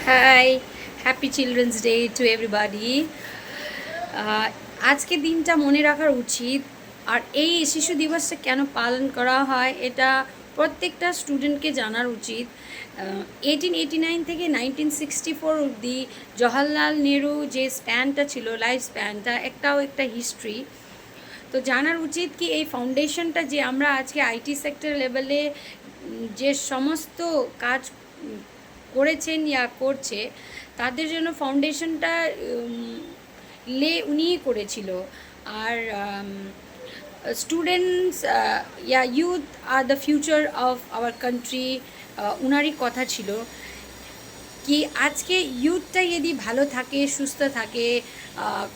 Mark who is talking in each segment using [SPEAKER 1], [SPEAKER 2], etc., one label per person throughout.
[SPEAKER 1] High, happy children's day to everybody. আজকে দিনটা মনে রাখার উচিত। আর এই শিশু দিবসটা কেন পালন করা হয় এটা প্রত্যেকটা স্টুডেন্টকে জানার উচিত। 1889 থেকে 1964 অবধি জওহরলাল নেহরু যে স্প্যানটা ছিল, লাইফ স্প্যানটা একটা হিস্ট্রি। তো জানার উচিত কি এই ফাউন্ডেশনটা যে আমরা আজকে আইটি সেক্টর লেভেলে যে সমস্ত কাজ করেছেন ইয়া করছে, তাদের জন্য ফাউন্ডেশনটা উনিই করেছিল। আর স্টুডেন্টস ইয়া youth are the future of our country, উনারই কথা ছিল কি আজকে ইউথটা যদি ভালো থাকে, সুস্থ থাকে,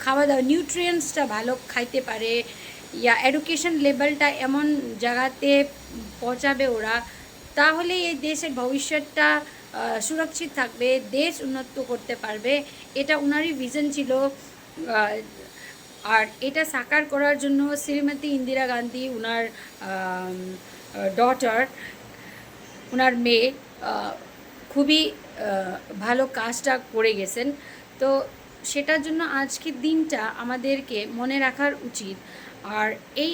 [SPEAKER 1] খাওয়া দাওয়া নিউট্রিয়েন্টসটা ভালো খাইতে পারে, ইয়া এডুকেশন লেভেলটা এমন জায়গাতে পৌঁছাবে ওরা, তাহলে এই দেশের ভবিষ্যৎটা সুরক্ষিত থাকবে, দেশ উন্নত করতে পারবে। এটা ওনারই ভিশন ছিল। আর এটা সাকার করার জন্য শ্রীমতী ইন্দিরা গান্ধী, ওনার ডটার, ওনার মেয়ে খুবই ভালো কাজটা করে গেছেন। তো সেটার জন্য আজকের দিনটা আমাদেরকে মনে রাখার উচিত, আর এই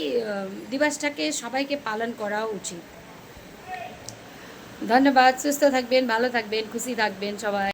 [SPEAKER 1] দিবসটাকে সবাইকে পালন করা উচিত। ধন্যবাদ। সুস্থ থাকবেন, ভালো থাকবেন, খুশি থাকবেন সবাই।